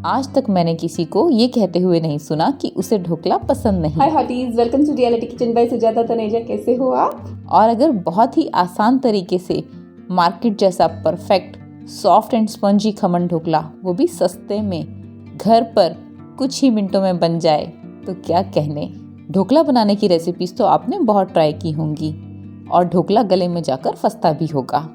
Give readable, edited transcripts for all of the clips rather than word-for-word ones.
आज तक मैंने किसी को ये कहते हुए नहीं सुना कि उसे ढोकला पसंद नहीं। Hi hotties, welcome to reality kitchen by Sujata Taneja. कैसे हो आप? और अगर बहुत ही आसान तरीके से मार्केट जैसा perfect soft and spongy khaman dhokla, वो भी सस्ते में घर पर कुछ ही मिनटों में बन जाए तो क्या कहने। ढोकला बनाने की रेसिपीज तो आपने बहुत ट्राई की होंगी और ढोकला गले में जाकर फंसता भी होगा।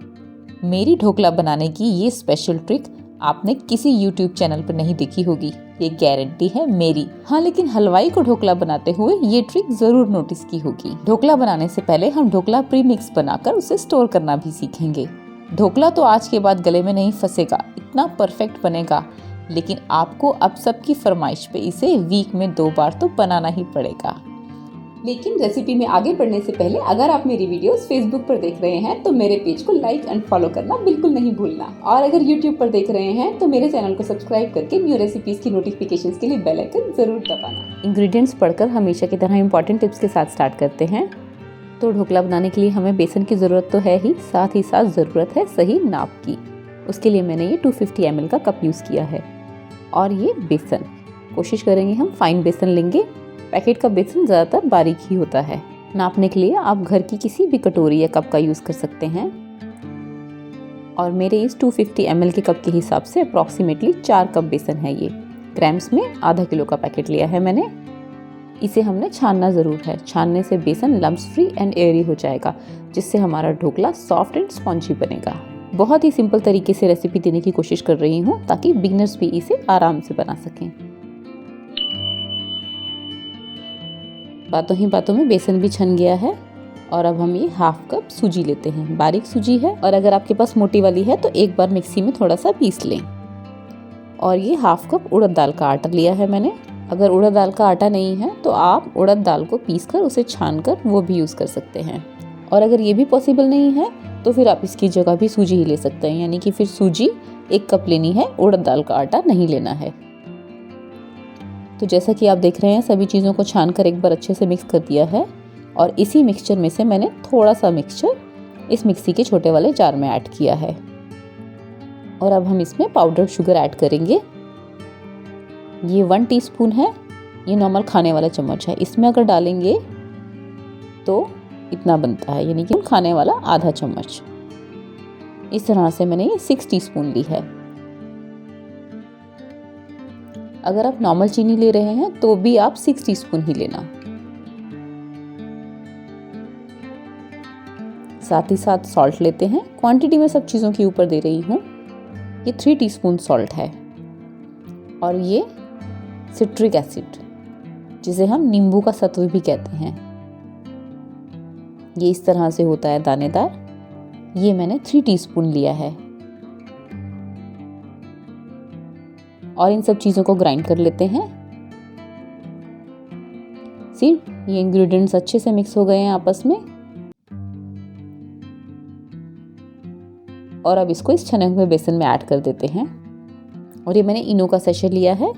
मेरी ढोकला बनाने की ये स्पेशल ट्रिक आपने किसी YouTube चैनल पर नहीं देखी होगी, ये गारंटी है मेरी। हाँ, लेकिन हलवाई को ढोकला बनाते हुए ये ट्रिक जरूर नोटिस की होगी। ढोकला बनाने से पहले हम ढोकला प्री मिक्स बनाकर उसे स्टोर करना भी सीखेंगे। ढोकला तो आज के बाद गले में नहीं फंसेगा, इतना परफेक्ट बनेगा, लेकिन आपको अब सबकी फरमाइश पे इसे वीक में 2 बार तो बनाना ही पड़ेगा। लेकिन रेसिपी में आगे बढ़ने से पहले अगर आप मेरी वीडियोस फेसबुक पर देख रहे हैं तो मेरे पेज को लाइक एंड फॉलो करना बिल्कुल नहीं भूलना, और अगर यूट्यूब पर देख रहे हैं तो मेरे चैनल को सब्सक्राइब करके न्यू रेसिपीज की नोटिफिकेशंस के लिए बेल आइकन जरूर दबाना। इंग्रेडिएंट्स पढ़कर हमेशा की तरह इंपॉर्टेंट टिप्स के साथ स्टार्ट करते हैं। तो ढोकला बनाने के लिए हमें बेसन की ज़रूरत तो है ही साथ ज़रूरत है सही नाप की। उसके लिए मैंने ये 250 ml का कप यूज़ किया है। और ये बेसन कोशिश करेंगे हम फाइन बेसन लेंगे। पैकेट का बेसन ज़्यादातर बारीक ही होता है। नापने के लिए आप घर की किसी भी कटोरी या कप का यूज़ कर सकते हैं। और मेरे इस 250 ml के कप के हिसाब से अप्रॉक्सीमेटली 4 कप बेसन है। ये ग्राम्स में आधा किलो का पैकेट लिया है मैंने। इसे हमने छानना ज़रूर है। छानने से बेसन लम्स फ्री एंड एयरी हो जाएगा, जिससे हमारा ढोकला सॉफ्ट एंड स्पॉन्जी बनेगा। बहुत ही सिंपल तरीके से रेसिपी देने की कोशिश कर रही हूँ ताकि बिगनर्स भी इसे आराम से बना सकें। बातों ही बातों में बेसन भी छन गया है। और अब हम ये हाफ कप सूजी लेते हैं। बारीक सूजी है, और अगर आपके पास मोटी वाली है तो एक बार मिक्सी में थोड़ा सा पीस लें। और ये हाफ कप उड़द दाल का आटा लिया है मैंने। अगर उड़द दाल का आटा नहीं है तो आप उड़द दाल को पीसकर उसे छानकर वो भी यूज़ कर सकते हैं। और अगर ये भी पॉसिबल नहीं है तो फिर आप इसकी जगह भी सूजी ही ले सकते हैं, यानी कि फिर सूजी 1 कप लेनी है, उड़द दाल का आटा नहीं लेना है। तो जैसा कि आप देख रहे हैं सभी चीज़ों को छानकर एक बार अच्छे से मिक्स कर दिया है। और इसी मिक्सचर में से मैंने थोड़ा सा मिक्सचर इस मिक्सी के छोटे वाले जार में ऐड किया है। और अब हम इसमें पाउडर्ड शुगर ऐड करेंगे। ये 1 टीस्पून है। ये नॉर्मल खाने वाला चम्मच है। इसमें अगर डालेंगे तो इतना बनता है, यानी कि खाने वाला आधा चम्मच। इस तरह से मैंने ये 6 टीस्पून ली है। अगर आप नॉर्मल चीनी ले रहे हैं तो भी आप 6 टीस्पून ही लेना। साथ ही साथ सॉल्ट लेते हैं। क्वांटिटी में सब चीज़ों के ऊपर दे रही हूँ। ये 3 टीस्पून सॉल्ट है। और ये सिट्रिक एसिड, जिसे हम नींबू का सत्व भी कहते हैं, ये इस तरह से होता है दानेदार। ये मैंने 3 टीस्पून लिया है। और इन सब चीज़ों को ग्राइंड कर लेते हैं। ये इंग्रेडिएंट्स अच्छे से मिक्स हो गए हैं आपस में। और अब इसको इस छने हुए बेसन में ऐड कर देते हैं। और ये मैंने इनो का सैशे लिया है।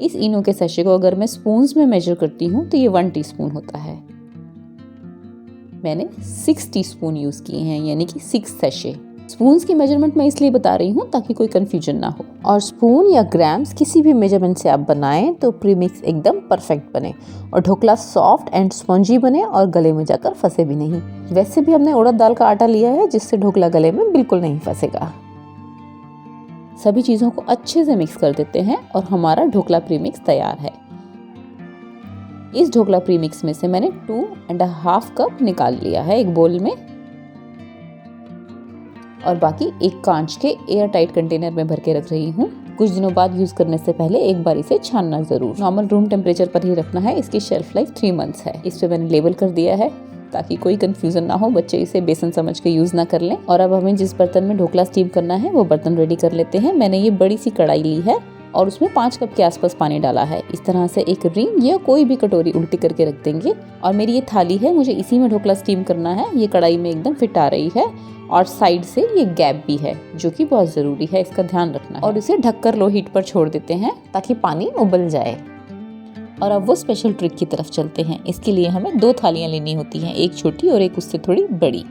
इस इनो के सैशे को अगर मैं स्पून्स में मेजर करती हूँ तो ये 1 टीस्पून होता है। मैंने 6 टीस्पून यूज़ किए हैं, यानी कि 6 सैशे। स्पून्स की मेजरमेंट मैं इसलिए बता रही हूँ ताकि कोई कंफ्यूजन ना हो। और स्पून या ग्राम्स किसी भी मेजरमेंट से आप बनाएं तो प्रीमिक्स एकदम परफेक्ट बने और ढोकला सॉफ्ट एंड स्पॉन्जी बने और गले में जाकर फंसे भी नहीं। वैसे भी हमने उड़द दाल का आटा लिया है, जिससे ढोकला गले में बिल्कुल नहीं फंसेगा। सभी चीज़ों को अच्छे से मिक्स कर देते हैं और हमारा ढोकला प्रीमिक्स तैयार है। इस ढोकला प्रीमिक्स में से मैंने 2.5 कप निकाल लिया है एक बोल में। और बाकी एक कांच के एयर टाइट कंटेनर में भर के रख रही हूँ। कुछ दिनों बाद यूज़ करने से पहले एक बार इसे छानना ज़रूर। नॉर्मल रूम टेम्परेचर पर ही रखना है। इसकी शेल्फ लाइफ 3 मंथ्स है। इस पे मैंने लेबल कर दिया है ताकि कोई कंफ्यूजन ना हो, बच्चे इसे बेसन समझ के यूज़ ना कर लें। और अब हमें जिस बर्तन में ढोकला स्टीम करना है वो बर्तन रेडी कर लेते हैं। मैंने ये बड़ी सी कढ़ाई ली है और उसमें 5 कप के आसपास पानी डाला है। इस तरह से एक रिंग या कोई भी कटोरी उल्टी करके रख देंगे। और मेरी ये थाली है, मुझे इसी में ढोकला स्टीम करना है। ये कढ़ाई में एकदम फिट आ रही है और साइड से ये गैप भी है, जो कि बहुत ज़रूरी है, इसका ध्यान रखना है। और इसे ढककर लो हीट पर छोड़ देते हैं ताकि पानी उबल जाए। और अब वो स्पेशल ट्रिक की तरफ चलते हैं। इसके लिए हमें 2 थालियाँ लेनी होती हैं, एक छोटी और एक उससे थोड़ी बड़ी।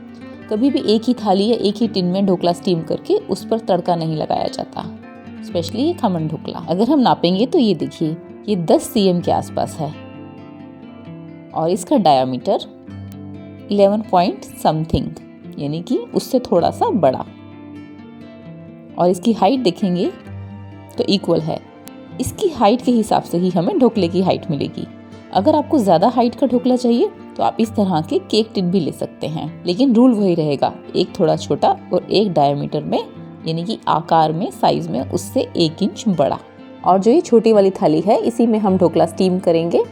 कभी भी एक ही थाली या एक ही टिन में ढोकला स्टीम करके उस पर तड़का नहीं लगाया जाता। स्पेशली ये खमन ढोकला। अगर हम नापेंगे तो ये देखिए ये 10 cm के आसपास है और इसका डायामीटर 11 पॉइंट समथिंग यानी कि उससे थोड़ा सा बड़ा, और इसकी हाइट देखेंगे तो इक्वल है। इसकी हाइट के हिसाब से ही हमें ढोकले की हाइट मिलेगी। अगर आपको ज़्यादा हाइट का ढोकला चाहिए तो आप इस तरह के केक टिन भी ले सकते हैं, लेकिन रूल वही रहेगा, एक थोड़ा छोटा और एक डायमीटर में यानी कि आकार में, साइज में उससे 1 इंच बड़ा। और जो ये छोटी वाली थाली है इसी में हम ढोकला स्टीम करेंगे।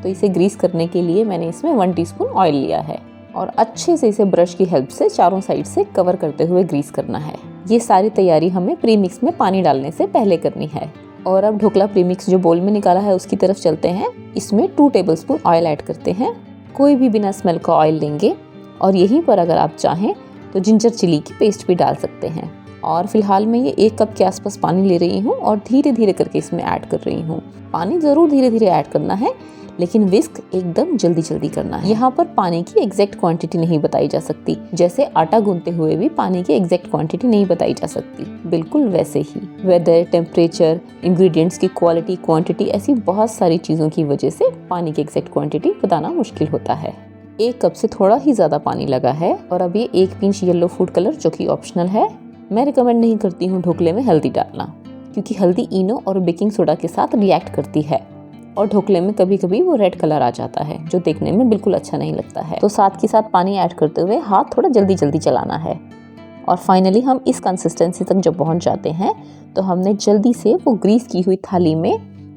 तो इसे ग्रीस करने के लिए मैंने इसमें 1 टीस्पून ऑयल लिया है और अच्छे से इसे ब्रश की हेल्प से चारों साइड से कवर करते हुए ग्रीस करना है। ये सारी तैयारी हमें प्रीमिक्स में पानी डालने से पहले करनी है। और अब ढोकला प्रीमिक्स जो बोल में निकाला है उसकी तरफ चलते हैं। इसमें 2 टेबलस्पून ऑयल ऐड करते हैं। कोई भी बिना स्मेल का ऑयल लेंगे और यहीं पर अगर आप चाहें तो जिंजर चिली की पेस्ट भी डाल सकते हैं। और फिलहाल मैं ये 1 कप के आसपास पानी ले रही हूँ और धीरे धीरे करके इसमें ऐड कर रही हूँ। पानी ज़रूर धीरे धीरे ऐड करना है, लेकिन विस्क एकदम जल्दी जल्दी करना है। यहाँ पर पानी की एग्जैक्ट क्वांटिटी नहीं बताई जा सकती, जैसे आटा गूंथते हुए भी पानी की एग्जैक्ट क्वांटिटी नहीं बताई जा सकती, बिल्कुल वैसे ही वेदर, टेम्परेचर, इंग्रेडिएंट्स की क्वालिटी, क्वांटिटी, ऐसी बहुत सारी चीज़ों की वजह से पानी की एग्जैक्ट क्वांटिटी बताना मुश्किल होता है। 1 कप से थोड़ा ही ज़्यादा पानी लगा है। और अब ये 1 पिंच येलो फूड कलर जो कि ऑप्शनल है। मैं रिकमेंड नहीं करती हूँ ढोकले में हल्दी डालना, क्योंकि हल्दी इनो और बेकिंग सोडा के साथ रिएक्ट करती है और ढोकले में कभी कभी वो रेड कलर आ जाता है जो देखने में बिल्कुल अच्छा नहीं लगता है। तो साथ के साथ पानी ऐड करते हुए हाथ थोड़ा जल्दी जल्दी चलाना है। और फाइनली हम इस कंसिस्टेंसी तक जब पहुंच जाते हैं तो हमने जल्दी से वो ग्रीस की हुई थाली में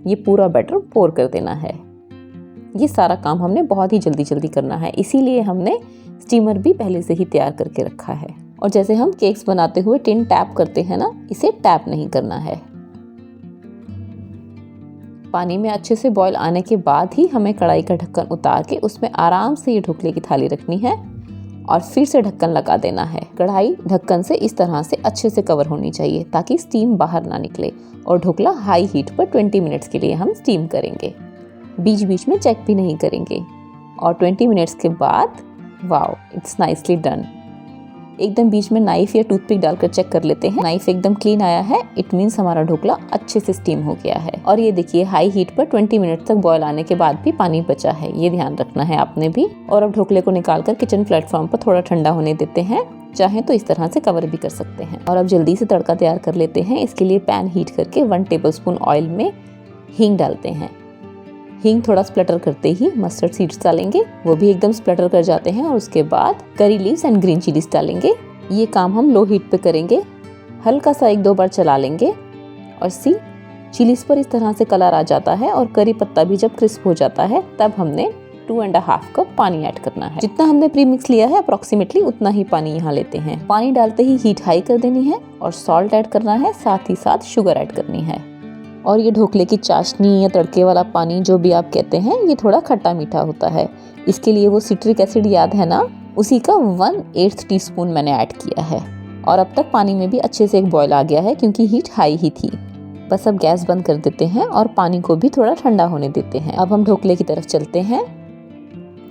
ये पूरा बैटर पोर कर देना है। ये सारा काम हमने बहुत ही जल्दी जल्दी करना है, इसीलिए हमने स्टीमर भी पहले से ही तैयार करके रखा है। और जैसे हम केक्स बनाते हुए टिन टैप करते हैं ना, इसे टैप नहीं करना है। पानी में अच्छे से बॉईल आने के बाद ही हमें कढ़ाई का ढक्कन उतार के उसमें आराम से ये ढोकले की थाली रखनी है और फिर से ढक्कन लगा देना है। कढ़ाई ढक्कन से इस तरह से अच्छे से कवर होनी चाहिए ताकि स्टीम बाहर ना निकले। और ढोकला हाई हीट पर 20 मिनट्स के लिए हम स्टीम करेंगे, बीच बीच में चेक भी नहीं करेंगे। और 20 मिनट्स के बाद वाओ, इट्स नाइसली डन। एकदम बीच में नाइफ या टूथपिक डालकर चेक कर लेते हैं। नाइफ एकदम क्लीन आया है, इट मीन्स हमारा ढोकला अच्छे से स्टीम हो गया है। और ये देखिए हाई हीट पर 20 मिनट तक बॉयल आने के बाद भी पानी बचा है, ये ध्यान रखना है आपने भी। और अब ढोकले को निकालकर किचन प्लेटफॉर्म पर थोड़ा ठंडा होने देते हैं, चाहे तो इस तरह से कवर भी कर सकते हैं। और अब जल्दी से तड़का तैयार कर लेते हैं। इसके लिए पैन हीट करके 1 टेबलस्पून ऑयल में हींग डालते हैं। हींग थोड़ा स्प्लटर करते ही मस्टर्ड सीड्स डालेंगे, वो भी एकदम स्प्लटर कर जाते हैं। और उसके बाद curry leaves and green chillies डालेंगे। ये काम हम लो हीट पे करेंगे, हल्का सा 1-2 बार चला लेंगे। और सी चिलीज पर इस तरह से कलर आ जाता है और करी पत्ता भी जब क्रिस्प हो जाता है तब हमने 2.5 कप पानी ऐड करना है। जितना हमने प्रीमिक्स लिया है अप्रोक्सीमेटली उतना ही पानी यहाँ लेते हैं। पानी डालते ही हीट हाई कर देनी है और सॉल्ट ऐड करना है, साथ ही साथ शुगर ऐड करनी है। और ये ढोकले की चाशनी या तड़के वाला पानी जो भी आप कहते हैं, ये थोड़ा खट्टा मीठा होता है। इसके लिए वो सिट्रिक एसिड याद है ना, उसी का 1/8 टीस्पून मैंने ऐड किया है। और अब तक पानी में भी अच्छे से एक बॉयल आ गया है क्योंकि हीट हाई ही थी। बस अब गैस बंद कर देते हैं और पानी को भी थोड़ा ठंडा होने देते हैं। अब हम ढोकले की तरफ चलते हैं।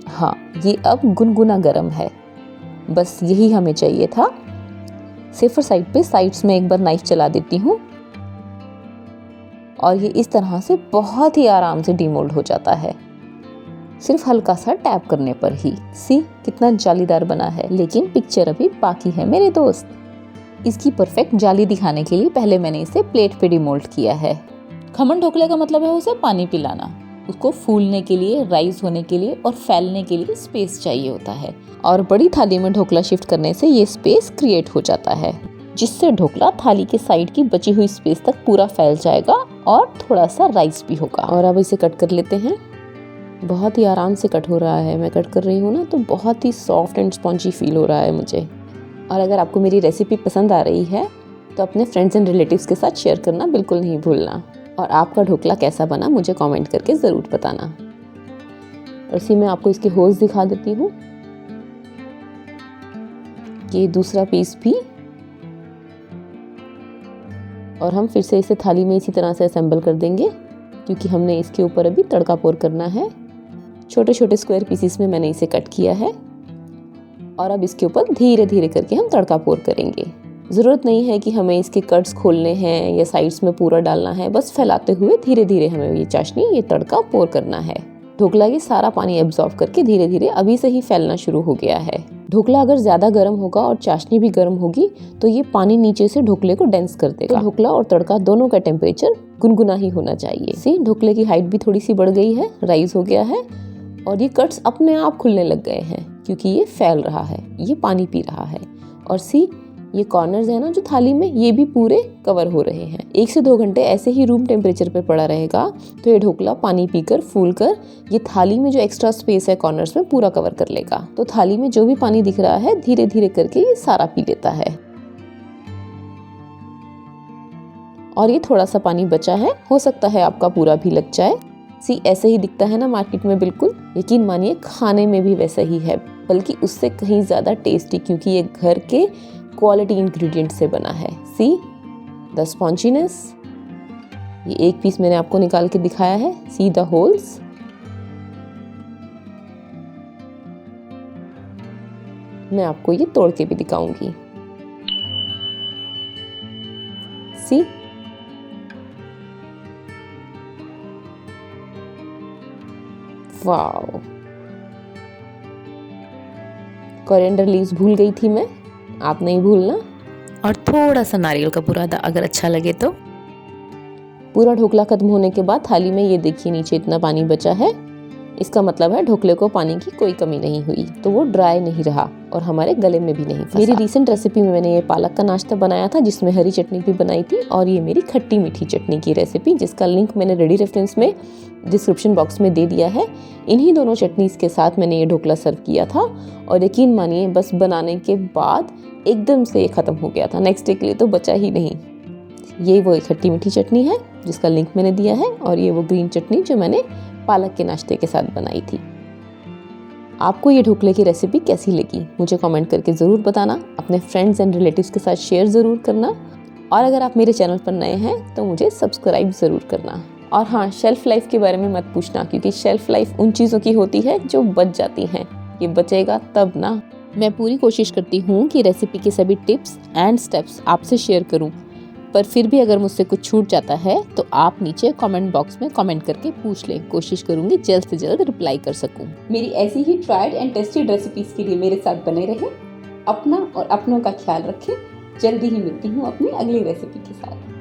हाँ, ये अब गुनगुना गर्म है, बस यही हमें चाहिए था। सेफर साइड पे साइड्स में एक बार नाइफ चला देती हूँ और ये इस तरह से बहुत ही आराम से डीमोल्ड हो जाता है, सिर्फ हल्का सा टैप करने पर ही। सी कितना जालीदार बना है, लेकिन पिक्चर अभी बाकी है मेरे दोस्त। इसकी परफेक्ट जाली दिखाने के लिए पहले मैंने इसे प्लेट पे डीमोल्ड किया है। खमन ढोकले का मतलब है उसे पानी पिलाना। उसको फूलने के लिए, राइज होने के लिए और फैलने के लिए स्पेस चाहिए होता है। और बड़ी थाली में ढोकला शिफ्ट करने से ये स्पेस क्रिएट हो जाता है, जिससे ढोकला थाली के साइड की बची हुई स्पेस तक पूरा फैल जाएगा और थोड़ा सा राइस भी होगा। और अब इसे कट कर लेते हैं। बहुत ही आराम से कट हो रहा है, मैं कट कर रही हूँ ना, तो बहुत ही सॉफ्ट एंड स्पॉन्जी फील हो रहा है मुझे। और अगर आपको मेरी रेसिपी पसंद आ रही है तो अपने फ्रेंड्स एंड रिलेटिव्स के साथ शेयर करना बिल्कुल नहीं भूलना। और आपका ढोकला कैसा बना मुझे कमेंट करके ज़रूर बताना। और इसी में आपको इसके होल्स दिखा देती हूँ। ये दूसरा पीस भी। और हम फिर से इसे थाली में इसी तरह से असेंबल कर देंगे क्योंकि हमने इसके ऊपर अभी तड़का पोर करना है। छोटे छोटे स्क्वायर पीसेस में मैंने इसे कट किया है और अब इसके ऊपर धीरे धीरे करके हम तड़का पोर करेंगे। ज़रूरत नहीं है कि हमें इसके कट्स खोलने हैं या साइड्स में पूरा डालना है, बस फैलाते हुए धीरे धीरे हमें ये चाशनी, ये तड़का पोर करना है। ढोकला ये सारा पानी एब्जॉर्ब करके धीरे धीरे अभी से ही फैलना शुरू हो गया है। ढोकला अगर ज़्यादा गर्म होगा और चाशनी भी गर्म होगी तो ये पानी नीचे से ढोकले को डेंस कर देगा। तो ढोकला और तड़का दोनों का टेम्परेचर गुनगुना ही होना चाहिए। सी ढोकले की हाइट भी थोड़ी सी बढ़ गई है, राइज हो गया है और ये कट्स अपने आप खुलने लग गए हैं क्योंकि ये फैल रहा है, ये पानी पी रहा है। और सी ये कॉर्नर्स है ना जो थाली में, ये भी पूरे कवर हो रहे हैं। 1 से 2 घंटे ऐसे ही रूम टेम्परेचर पे पड़ा रहेगा तो ये ढोकला पानी पीकर फूल कर ये थाली में जो एक्स्ट्रा स्पेस है कॉर्नर्स में पूरा कवर कर लेगा। तो थाली में जो भी पानी दिख रहा है धीरे धीरे करके ये सारा पी लेता है। और ये थोड़ा सा पानी बचा है, हो सकता है आपका पूरा भी लग जाए। सी ऐसे ही दिखता है ना मार्केट में, बिल्कुल यकीन मानिए खाने में भी वैसा ही है, बल्कि उससे कहीं ज़्यादा टेस्टी, क्योंकि ये घर के क्वालिटी इंग्रेडिएंट से बना है। सी द स्पॉन्जीनेस, ये एक पीस मैंने आपको निकाल के दिखाया है। सी द होल्स, मैं आपको ये तोड़ के भी दिखाऊंगी। सी वाओ, कोरिएंडर लीव्स भूल गई थी मैं, आप नहीं भूलना। और थोड़ा सा नारियल का बुरादा अगर अच्छा लगे तो। पूरा ढोकला खत्म होने के बाद थाली में ये देखिए नीचे इतना पानी बचा है, इसका मतलब है ढोकले को पानी की कोई कमी नहीं हुई, तो वो ड्राई नहीं रहा और हमारे गले में भी नहीं फंसा। मेरी रीसेंट रेसिपी में मैंने ये पालक का नाश्ता बनाया था जिसमें हरी चटनी भी बनाई थी, और ये मेरी खट्टी मीठी चटनी की रेसिपी जिसका लिंक मैंने रेडी रेफरेंस में डिस्क्रिप्शन बॉक्स में दे दिया है। इन्हीं दोनों चटनीज के साथ मैंने ये ढोकला सर्व किया था और यकीन मानिए बस बनाने के बाद एकदम से ये ख़त्म हो गया था, नेक्स्ट डे के लिए तो बचा ही नहीं। ये वो खट्टी मीठी चटनी है जिसका लिंक मैंने दिया है, और ये वो ग्रीन चटनी जो मैंने पालक के नाश्ते के साथ बनाई थी। आपको ये ढोकले की रेसिपी कैसी लगी मुझे कमेंट करके ज़रूर बताना, अपने फ्रेंड्स एंड रिलेटिव्स के साथ शेयर ज़रूर करना, और अगर आप मेरे चैनल पर नए हैं तो मुझे सब्सक्राइब ज़रूर करना। और हाँ, शेल्फ़ लाइफ के बारे में मत पूछना, क्योंकि शेल्फ़ लाइफ उन चीज़ों की होती है जो बच जाती हैं, ये बचेगा तब ना। मैं पूरी कोशिश करती हूँ कि रेसिपी के सभी टिप्स एंड स्टेप्स आपसे शेयर करूँ, पर फिर भी अगर मुझसे कुछ छूट जाता है तो आप नीचे कमेंट बॉक्स में कमेंट करके पूछ लें, कोशिश करूंगी जल्द से जल्द रिप्लाई कर सकूं। मेरी ऐसी he tried and tested recipes के लिए मेरे साथ बने रहें, अपना और अपनों का ख्याल रखें। जल्दी ही मिलती हूँ अपनी अगली रेसिपी के साथ।